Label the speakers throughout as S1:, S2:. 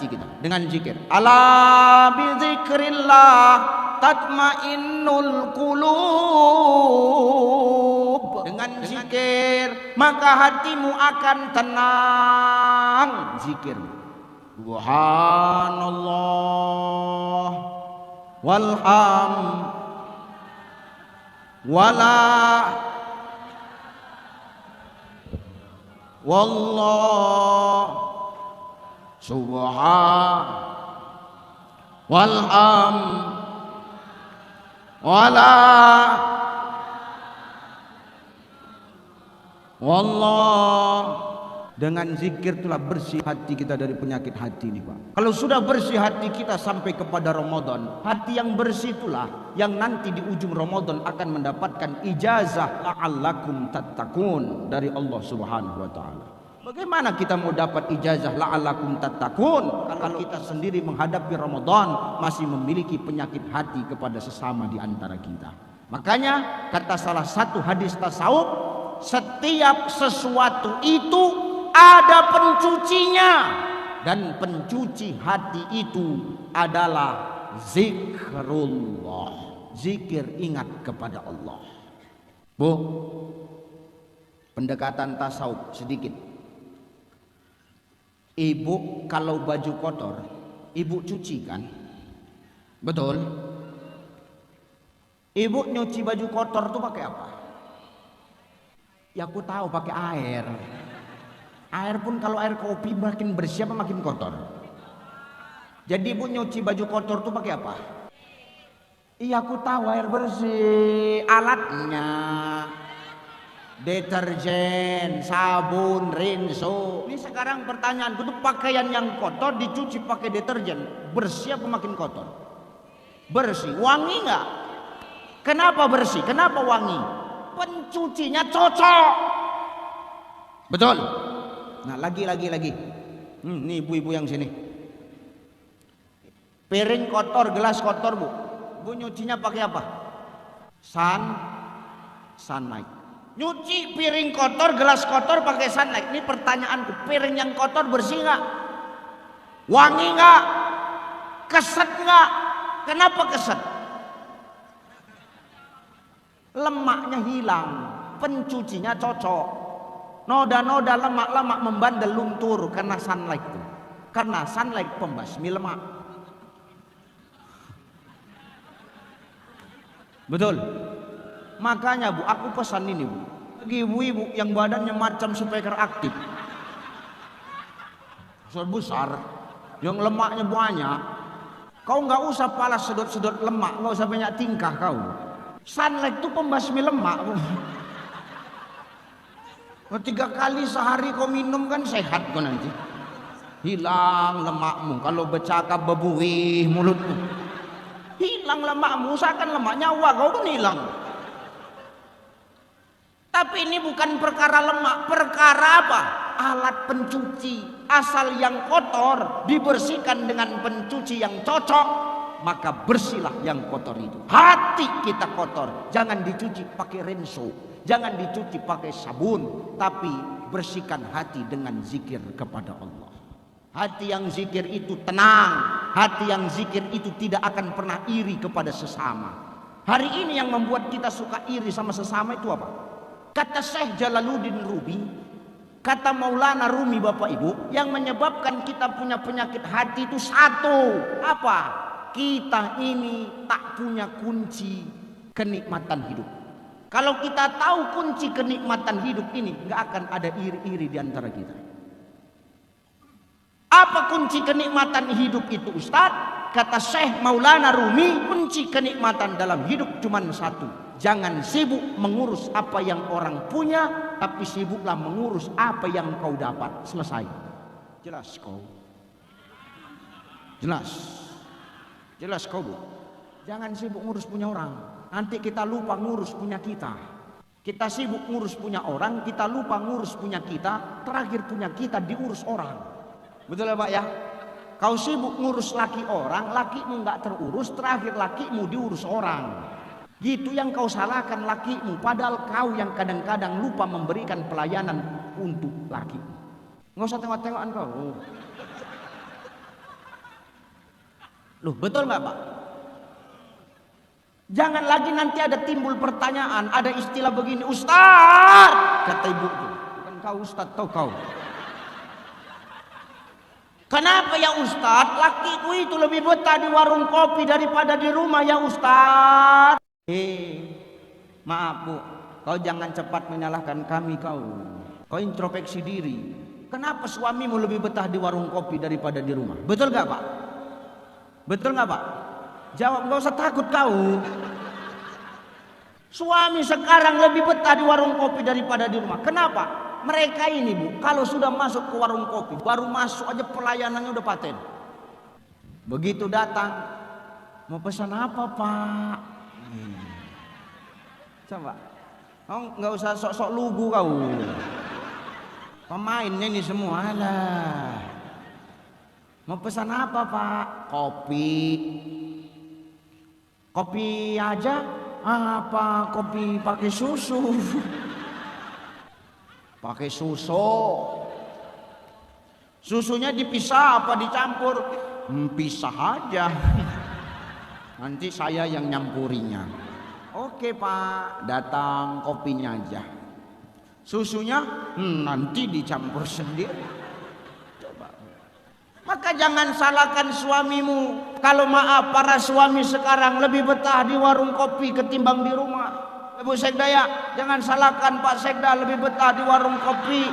S1: hati kita dengan zikir. Ala bi zikrillah tatmainnul qulub. Dengan zikir maka hatimu akan tenang. Zikir. Subhanallah wallah subhan walham wala wallah. Dengan zikir itulah bersih hati kita dari penyakit hati ini, Pak. Kalau sudah bersih hati kita sampai kepada Ramadan, hati yang bersih itulah yang nanti di ujung Ramadan akan mendapatkan ijazah la'allakum tattaqun dari Allah Subhanahu wa taala. Bagaimana kita mau dapat ijazah la'allakum tattaqun kalau kita sendiri menghadapi Ramadan masih memiliki penyakit hati kepada sesama di antara kita? Makanya kata salah satu hadis tasawuf, setiap sesuatu itu ada pencucinya, dan pencuci hati itu adalah zikrullah. Zikir, ingat kepada Allah. Bu, pendekatan tasawuf sedikit. Ibu kalau baju kotor, ibu cuci kan? Betul? Ibu nyuci baju kotor tuh pakai apa? Ya aku tahu pakai air. Air pun kalau air kopi makin bersih apa makin kotor? Jadi ibu nyuci baju kotor tuh pakai apa? Iya aku tahu air bersih, alatnya deterjen, sabun, rinso. Ini sekarang pertanyaanku tuh, pakaian yang kotor dicuci pakai deterjen, bersih apa makin kotor? Bersih. Wangi nggak? Kenapa bersih? Kenapa wangi? Pencucinya cocok. Betul. Nah lagi. Nih ibu-ibu yang sini. Piring kotor, gelas kotor bu. Bu nyucinya pakai apa? Sunlight. Nyuci piring kotor, gelas kotor pakai sunlight. Ini pertanyaanku, piring yang kotor bersih nggak? Wangi nggak? Keset nggak? Kenapa keset? Lemaknya hilang, pencucinya cocok. Noda-noda lemak-lemak membandel luntur karena sunlight itu. Karena sunlight pembasmi lemak. Betul. Makanya bu, aku pesan ini bu, bagi ibu-ibu yang badannya macam speaker aktif, besar, yang lemaknya banyak, kau nggak usah palas sedot-sedot lemak, nggak usah banyak tingkah kau. Sunlight itu pembasmi lemak. 3 kali sehari kau minum kan sehat kau nanti. Hilang lemakmu. Kalau bercakap bebuih mulutmu, hilang lemakmu. Usahakan lemak nyawa kau kan hilang. Tapi ini bukan perkara lemak, perkara apa? Alat pencuci. Asal yang kotor dibersihkan dengan pencuci yang cocok, maka bersihlah yang kotor itu. Hati kita kotor, jangan dicuci pakai rinso, jangan dicuci pakai sabun, tapi bersihkan hati dengan zikir kepada Allah. Hati yang zikir itu tenang, hati yang zikir itu tidak akan pernah iri kepada sesama. Hari ini yang membuat kita suka iri sama sesama itu apa? Kata Syekh Jalaluddin Rumi, kata Maulana Rumi Bapak Ibu, yang menyebabkan kita punya penyakit hati itu satu. Apa? Kita ini tak punya kunci kenikmatan hidup. Kalau kita tahu kunci kenikmatan hidup ini, nggak akan ada iri-iri di antara kita. Apa kunci kenikmatan hidup itu Ustaz? Kata Syekh Maulana Rumi, kunci kenikmatan dalam hidup cuma satu. Jangan sibuk mengurus apa yang orang punya, tapi sibuklah mengurus apa yang kau dapat. Selesai. Jelas kau? Jelas kau bu? Jangan sibuk ngurus punya orang. Nanti kita lupa ngurus punya kita. Kita sibuk ngurus punya orang, kita lupa ngurus punya kita. Terakhir punya kita diurus orang. Betul ya Pak ya? Kau sibuk ngurus laki orang, lakimu nggak terurus, terakhir lakimu diurus orang. Gitu yang kau salahkan lakimu, padahal kau yang kadang-kadang lupa memberikan pelayanan untuk lakimu. Nggak usah tengok-tengokan kau. Loh, betul nggak Pak? Jangan lagi nanti ada timbul pertanyaan, ada istilah begini, Ustaz, kata ibuku. Bukan kau Ustaz, tau kau. Kenapa ya Ustaz? Lakiku itu lebih betah di warung kopi daripada di rumah ya Ustaz. Maaf Bu, kau jangan cepat menyalahkan kami kau. Kau introspeksi diri. Kenapa suamimu lebih betah di warung kopi daripada di rumah? Betul gak Pak? Betul gak Pak? Jawab, gak usah takut kau. Suami sekarang lebih betah di warung kopi daripada di rumah. Kenapa? Mereka ini Bu, kalau sudah masuk ke warung kopi, baru masuk aja pelayanannya udah paten. Begitu datang, mau pesan apa Pak? Coba, kau nggak usah sok-sok lugu kau. Pemainnya ini semua lah. Mau pesan apa Pak? Kopi. Kopi aja? Apa kopi pakai susu? Pakai susu. Susunya dipisah apa dicampur? Pisah aja. Nanti saya yang nyampurinya. Oke Pak, datang kopinya aja. Susunya nanti dicampur sendiri. Coba. Maka jangan salahkan suamimu. Kalau maaf, para suami sekarang lebih betah di warung kopi ketimbang di rumah. Ibu Sekda ya, jangan salahkan Pak Sekda lebih betah di warung kopi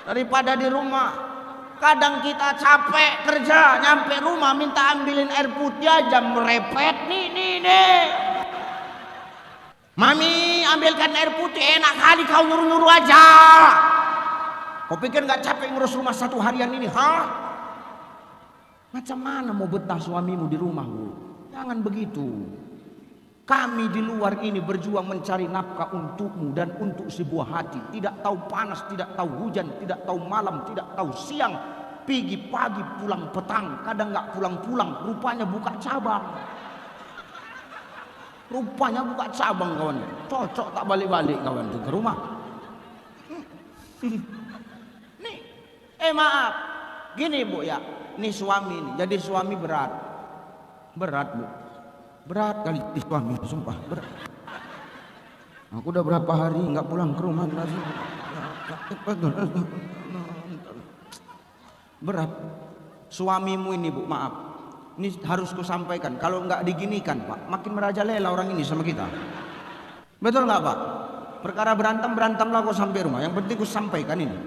S1: daripada di rumah. Kadang kita capek kerja, nyampe rumah minta ambilin air putih aja merepet nih. Mami ambilkan air putih, enak kali kau nyuruh-nyuruh aja. Kau pikir gak capek ngurus rumah satu harian ini? Macam mana mau betah suamimu di rumah Bu? Jangan begitu. Kami di luar ini berjuang mencari nafkah untukmu dan untuk sebuah hati. Tidak tahu panas, tidak tahu hujan, tidak tahu malam, tidak tahu siang. Pagi pagi pulang petang, kadang gak pulang-pulang, rupanya buka cabang. Rupanya buka cabang kawan. Cocok tak balik-balik kawan tuh ke rumah. Nih, maaf. Gini Bu ya, nih suami nih. Jadi suami berat. Berat Bu. Berat kali suami, sumpah berat. Aku udah berapa hari nggak pulang ke rumah lagi. Berat. Suamimu ini Bu, maaf. Ini harus kusampaikan. Kalau nggak diginikan Pak, makin merajalela orang ini sama kita. Betul nggak Pak? Perkara berantemlah kau sampai rumah. Yang penting ku sampaikan ini.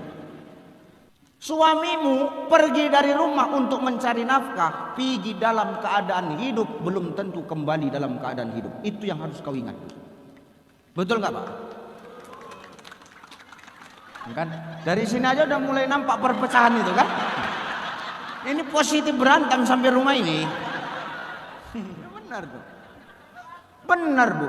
S1: Suamimu pergi dari rumah untuk mencari nafkah, pergi dalam keadaan hidup, belum tentu kembali dalam keadaan hidup. Itu yang harus kau ingat. Betul nggak Pak? Kan? Dari sini aja udah mulai nampak perpecahan itu kan? Ini positif berantem sampai rumah ini. Benar tuh. Benar Bu.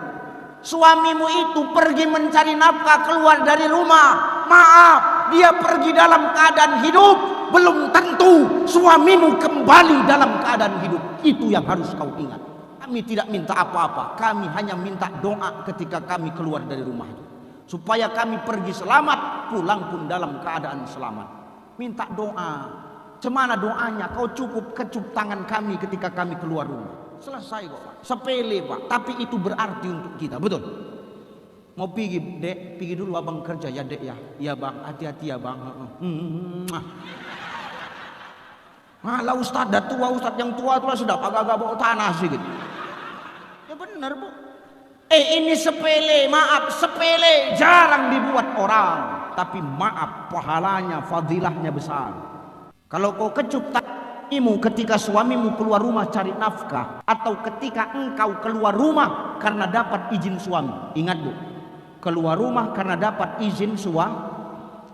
S1: Suamimu itu pergi mencari nafkah keluar dari rumah. Maaf, dia pergi dalam keadaan hidup. Belum tentu suamimu kembali dalam keadaan hidup. Itu yang harus kau ingat. Kami tidak minta apa-apa. Kami hanya minta doa ketika kami keluar dari rumah. Supaya kami pergi selamat, pulang pun dalam keadaan selamat. Minta doa. Cemana doanya? Kau cukup kecup tangan kami ketika kami keluar rumah. Selesai kok Pak. Sepele Pak, tapi itu berarti untuk kita. Betul? Mau pergi Dek, pergi dulu abang kerja ya Dek ya. Iya Bang, hati-hati ya Bang. Malah Ustaz, dah tua Ustaz, yang tua sudah agak-agak bawa tanah sih gitu. Ya benar Bu. Ini sepele, maaf sepele, jarang dibuat orang. Tapi maaf, pahalanya, fadilahnya besar. Kalau kau kecup tanganmu ketika suamimu keluar rumah cari nafkah, atau ketika engkau keluar rumah karena dapat izin suami. Ingat Bu, keluar rumah karena dapat izin suami.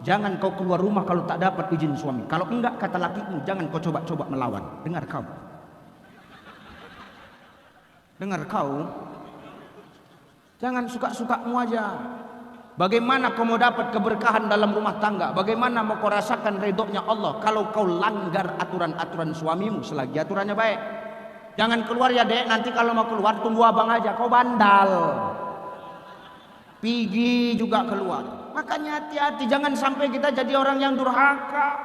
S1: Jangan kau keluar rumah kalau tak dapat izin suami. Kalau enggak, kata lakimu, jangan kau coba-coba melawan. Dengar kau. Dengar kau. Jangan suka-sukamu aja. Bagaimana kau mau dapat keberkahan dalam rumah tangga? Bagaimana mau kau rasakan ridhonya Allah kalau kau langgar aturan-aturan suamimu selagi aturannya baik? Jangan keluar ya Dek, nanti kalau mau keluar tunggu abang aja, kau bandal. Pergi juga keluar. Makanya hati-hati, jangan sampai kita jadi orang yang durhaka.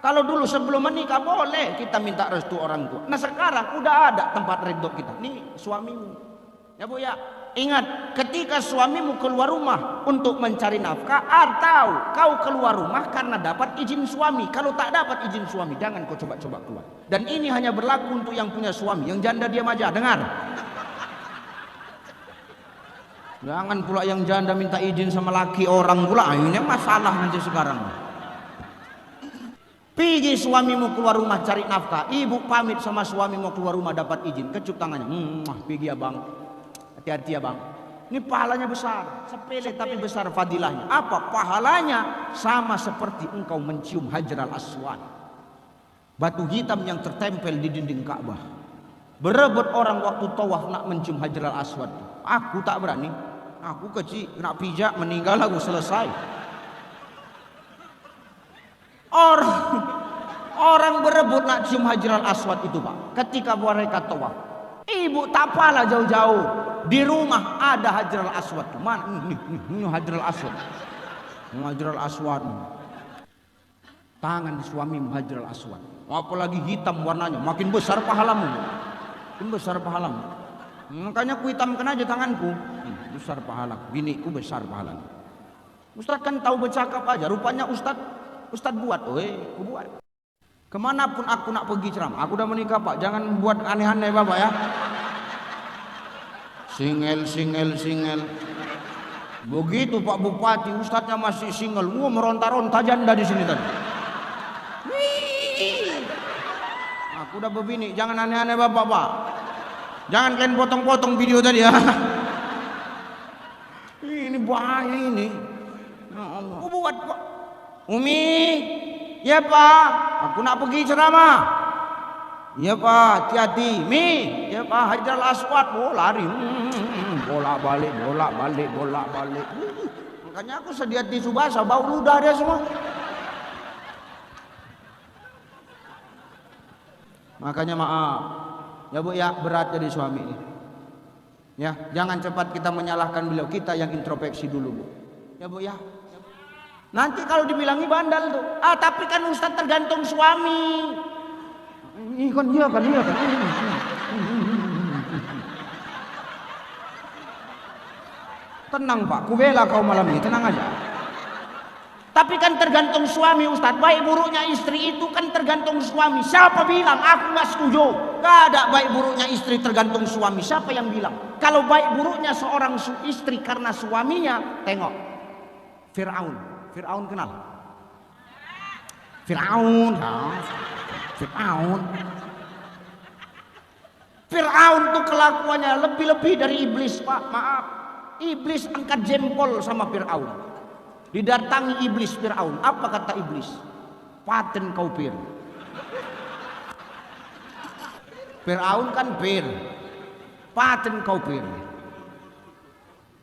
S1: Kalau dulu sebelum menikah boleh kita minta restu orang tua. Nah sekarang udah ada tempat redho kita. Nih suamimu. Ya Bu ya. Ingat, ketika suamimu keluar rumah untuk mencari nafkah atau kau keluar rumah karena dapat izin suami. Kalau tak dapat izin suami, jangan kau coba-coba keluar. Dan ini hanya berlaku untuk yang punya suami. Yang janda diam aja, dengar. Jangan pula yang janda minta izin sama laki orang pula. Ini masalah nanti sekarang. Pergi suamimu keluar rumah cari nafkah. Ibu pamit sama suami mau keluar rumah dapat izin. Kecup tangannya. Pergi ya bang. Hati-hati ya bang. Ini pahalanya besar. Sepele tapi besar fadilahnya. Apa pahalanya? Sama seperti engkau mencium Hajar al-Aswad. Batu hitam yang tertempel di dinding Ka'bah. Berebut orang waktu tawaf nak mencium Hajar al-Aswad. Aku tak berani. Aku kecil, nak pijak, meninggal aku selesai. Orang berebut nak cium Hajar al-Aswad itu pak. Ketika mereka tawaf, ibu tak pala jauh-jauh. Di rumah ada Hajar al-Aswad. Mana? Ini Hajar al-Aswad. Hajar al-Aswad. Tangan suami Hajar al-Aswad. Apalagi hitam warnanya, makin besar pahalamu. Makin besar pahalamu. Makanya ku hitamkan aja tanganku. Besar pahala. Biniku besar pahala. Ustaz kan tahu bercakap aja. Rupanya Ustaz buat. Ku buat. Kemanapun aku nak pergi ceramah. Aku udah menikah pak. Jangan buat aneh-aneh bapak ya. Singel. Begitu Pak Bupati, Ustadznya masih single. Meronta-ronta janda di sini tadi. Aku udah berbini. Jangan aneh-aneh bapak pak. Jangan kalian potong-potong video tadi ya. Ini bahaya ini. Ya Allah. Aku buat pak. Umi, ya pak. Aku nak pergi ceramah. Ya pak, hati-hati. Mi, ya pak, Hajar al-Aswad. Lari. Bolak-balik. Makanya aku sediat tisu basah, bau ludah dia semua. Makanya maaf. Ya bu ya, berat jadi suami ini. Ya, jangan cepat kita menyalahkan beliau. Kita yang introspeksi dulu bu. Ya bu ya. Nanti kalau dibilangi bandal tuh. Tapi kan Ustaz tergantung suami. Iya kan. Tenang pak, ku bela kau malam ini, tenang aja. Tapi kan tergantung suami Ustaz. Baik buruknya istri itu kan tergantung suami. Siapa bilang? Aku nggak setuju. Gak ada baik buruknya istri tergantung suami. Siapa yang bilang? Kalau baik buruknya seorang istri karena suaminya, tengok Fir'aun kenal? Fir'aun tuh kelakuannya lebih-lebih dari iblis pak. Maaf, iblis angkat jempol sama Fir'aun. Didatangi iblis Fir'aun. Apa kata iblis? Paten kau Fir. Fir'aun kan Fir. Paten kau Fir.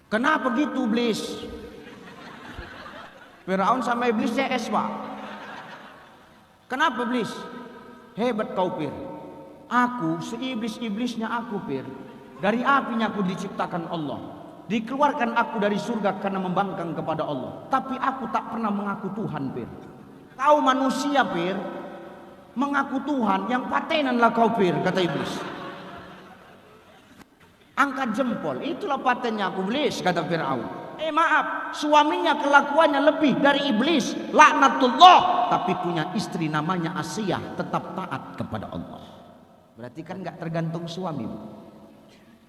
S1: Kenapa gitu iblis? Fir'aun sama iblis CS pak. Kenapa iblis? Hebat kau Fir. Aku seiblis-iblisnya aku Fir. Dari apinya aku diciptakan Allah. Dikeluarkan aku dari surga karena membangkang kepada Allah. Tapi aku tak pernah mengaku Tuhan Fir. Kau manusia Fir. Mengaku Tuhan yang patenanlah kau Fir, kata iblis. Angkat jempol, itulah patennya aku iblis, kata Fir'aun. Maaf, suaminya kelakuannya lebih dari iblis, laknatullah. Tapi punya istri namanya Asiyah, tetap taat kepada Allah. Berarti kan gak tergantung suami.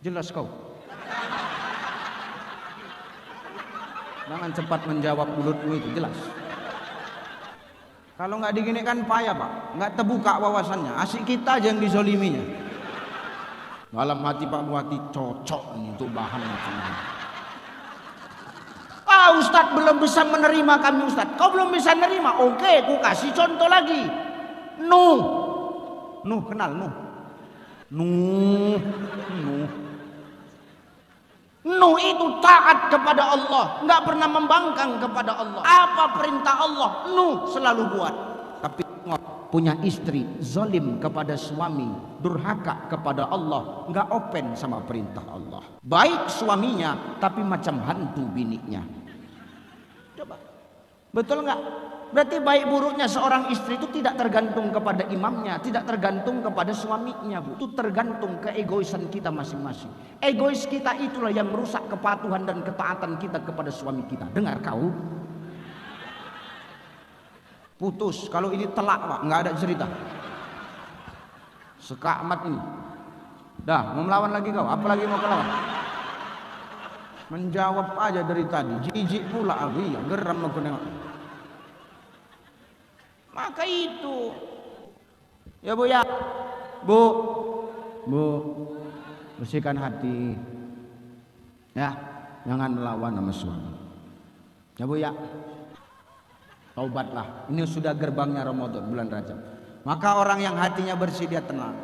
S1: Jelas kau? Jangan cepat menjawab mulutmu itu, jelas. Kalau nggak diginikan payah pak, nggak terbuka wawasannya. Asik kita aja yang dizoliminya. Dalam hati Pak Bupati cocok ini untuk bahan macam ini. Ustadz belum bisa menerima kami Ustadz. Kau belum bisa menerima? Oke, ku kasih contoh lagi. Nuh kenal Nuh. Nuh itu taat kepada Allah, nggak pernah membangkang kepada Allah. Apa perintah Allah, Nuh selalu buat. Tapi punya istri zalim kepada suami, durhaka kepada Allah, nggak open sama perintah Allah. Baik suaminya, tapi macam hantu bininya. Coba, betul nggak? Berarti baik buruknya seorang istri itu tidak tergantung kepada imamnya, tidak tergantung kepada suaminya, Bu. Itu tergantung keegoisan kita masing-masing. Egois kita itulah yang merusak kepatuhan dan ketaatan kita kepada suami kita. Dengar kau? Putus. Kalau ini telak, Pak, nggak ada cerita. Sekamat ini. Dah, mau melawan lagi kau? Apalagi mau kelawan? Menjawab aja dari tadi. Jijik pula aku, iya, geram aku nengok. Maka itu. Ya Bu ya. Bu. Bersihkan hati. Ya, jangan melawan sama suami. Ya Bu ya. Taubatlah. Ini sudah gerbangnya Ramadan, bulan Rajab. Maka orang yang hatinya bersih dia tenang.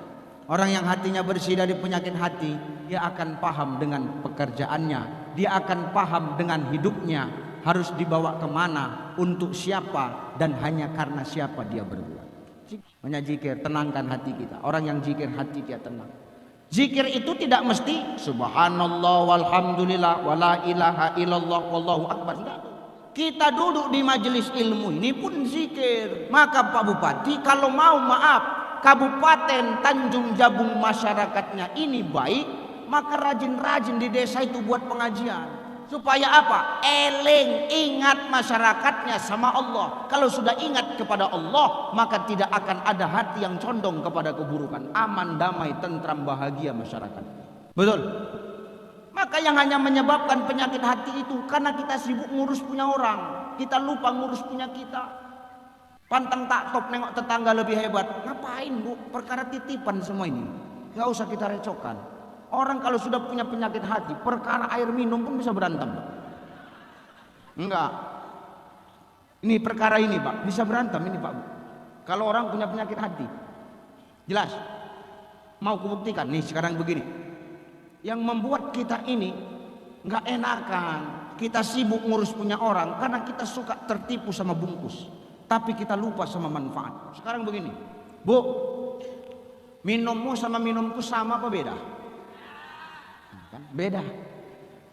S1: Orang yang hatinya bersih dari penyakit hati, dia akan paham dengan pekerjaannya, dia akan paham dengan hidupnya, harus dibawa kemana, untuk siapa, dan hanya karena siapa dia berbuat. Hanya zikir, tenangkan hati kita. Orang yang zikir hati dia tenang. Zikir itu tidak mesti subhanallah walhamdulillah wala ilaha illallah wallahu akbar. Tidak. Kita duduk di majelis ilmu ini pun zikir. Maka Pak Bupati kalau mau maaf, Kabupaten Tanjung Jabung masyarakatnya ini baik, maka rajin-rajin di desa itu buat pengajian. Supaya apa? Eleng, ingat masyarakatnya sama Allah. Kalau sudah ingat kepada Allah, maka tidak akan ada hati yang condong kepada keburukan. Aman, damai, tentram, bahagia masyarakat. Betul? Maka yang hanya menyebabkan penyakit hati itu karena kita sibuk ngurus punya orang. Kita lupa ngurus punya kita. Pantang tak top nengok tetangga lebih hebat. Ngapain Bu? Perkara titipan semua ini. Gak usah kita recokkan. Orang kalau sudah punya penyakit hati, perkara air minum pun bisa berantem. Enggak. Ini perkara ini Pak, bisa berantem ini Pak. Kalau orang punya penyakit hati. Jelas. Mau kubuktikan nih sekarang begini. Yang membuat kita ini enggak enakan. Kita sibuk ngurus punya orang karena kita suka tertipu sama bungkus. Tapi kita lupa sama manfaat. Sekarang begini, Bu, minummu sama minumku sama apa beda? Kan beda.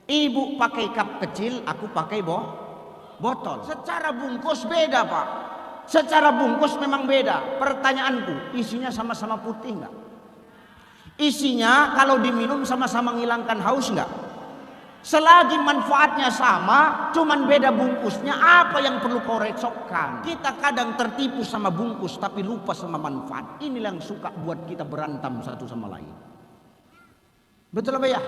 S1: Ibu pakai cup kecil, aku pakai botol. Secara bungkus beda Pak. Secara bungkus memang beda. Pertanyaanku, isinya sama-sama putih nggak? Isinya kalau diminum sama-sama menghilangkan haus nggak? Selagi manfaatnya sama, cuman beda bungkusnya, apa yang perlu kau recokkan? Kita kadang tertipu sama bungkus tapi lupa sama manfaat. Inilah yang suka buat kita berantem satu sama lain. Betul apa ya?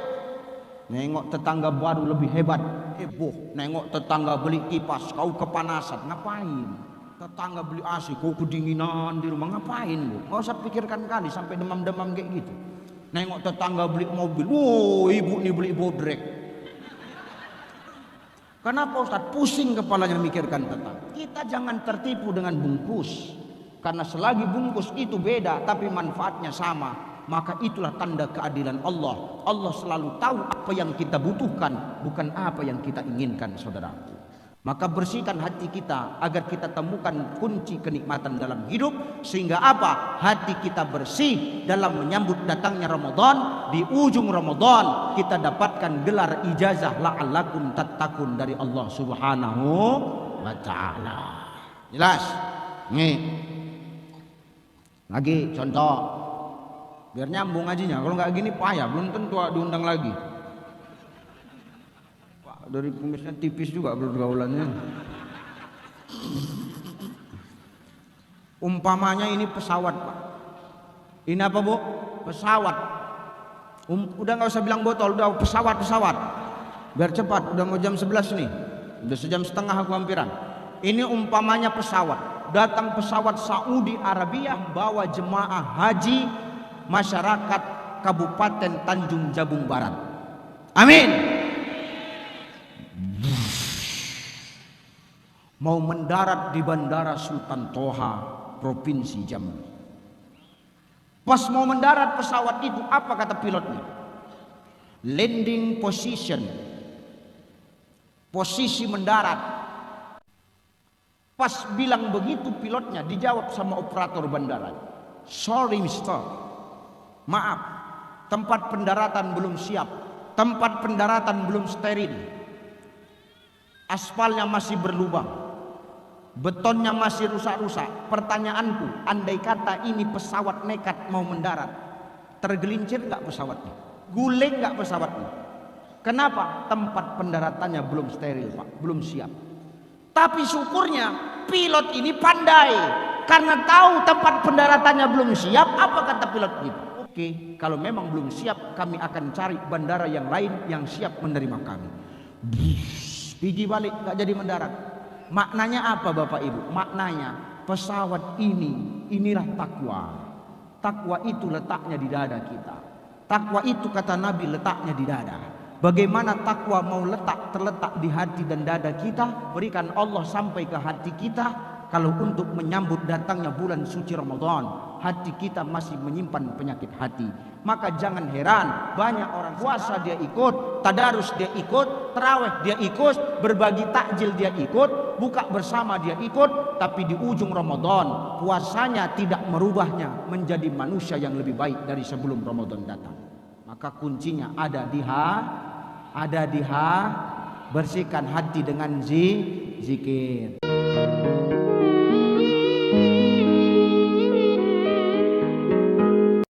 S1: Nengok tetangga baru lebih hebat, heboh. Nengok tetangga beli kipas, kau kepanasan, ngapain? Tetangga beli AC, kau kedinginan di rumah, ngapain Bu? Gak usah pikirkan kali sampai demam-demam kayak gitu. Nengok tetangga beli mobil, wow ibu nih beli bodrek. Kenapa Ustaz? Pusing kepalanya memikirkan tetangga. Kita jangan tertipu dengan bungkus. Karena selagi bungkus itu beda tapi manfaatnya sama, maka itulah tanda keadilan Allah. Allah selalu tahu apa yang kita butuhkan, bukan apa yang kita inginkan, saudaraku. Maka bersihkan hati kita agar kita temukan kunci kenikmatan dalam hidup. Sehingga apa? Hati kita bersih dalam menyambut datangnya Ramadan. Di ujung Ramadan kita dapatkan gelar ijazah la'allakum tattaqun dari Allah Subhanahu wa ta'ala. Jelas? Nih. Lagi contoh. Biar nyambung ajinya. Kalau nggak gini payah, belum tentu diundang lagi. Dari kumisnya tipis juga pergaulannya. Umpamanya ini pesawat Pak. Ini apa Bu? Pesawat. Udah nggak usah bilang botol, udah pesawat. Biar cepat, udah mau jam 11 nih. Udah sejam setengah aku hampiran. Ini umpamanya pesawat. Datang pesawat Saudi Arabia bawa jemaah haji masyarakat Kabupaten Tanjung Jabung Barat. Amin. Mau mendarat di Bandara Sultan Toha, Provinsi Jambi. Pas mau mendarat pesawat itu, apa kata pilotnya? Landing position. Posisi mendarat. Pas bilang begitu pilotnya, dijawab sama operator bandara. Sorry mister, maaf, tempat pendaratan belum siap. Tempat pendaratan belum steril. Aspalnya masih berlubang. betonnya masih rusak-rusak. Pertanyaanku, andai kata ini pesawat nekat mau mendarat, tergelincir nggak pesawatnya? Guling nggak pesawatnya? Kenapa? Tempat pendaratannya belum steril, Pak, belum siap. Tapi syukurnya pilot ini pandai, karena tahu tempat pendaratannya belum siap. Apa kata pilot ini? Oke, kalau memang belum siap, kami akan cari bandara yang lain yang siap menerima kami. Pergi balik, nggak jadi mendarat. Maknanya apa Bapak Ibu? Maknanya pesawat inilah takwa. Takwa itu letaknya di dada kita. Takwa itu kata Nabi letaknya di dada. Bagaimana takwa mau terletak di hati dan dada kita? Berikan Allah sampai ke hati kita. Kalau untuk menyambut datangnya bulan suci Ramadan, hati kita masih menyimpan penyakit hati. Maka jangan heran, banyak orang puasa dia ikut, tadarus dia ikut, tarawih dia ikut, berbagi takjil dia ikut, buka bersama dia ikut, tapi di ujung Ramadan puasanya tidak merubahnya menjadi manusia yang lebih baik dari sebelum Ramadan datang. Maka kuncinya ada di bersihkan hati dengan zikir.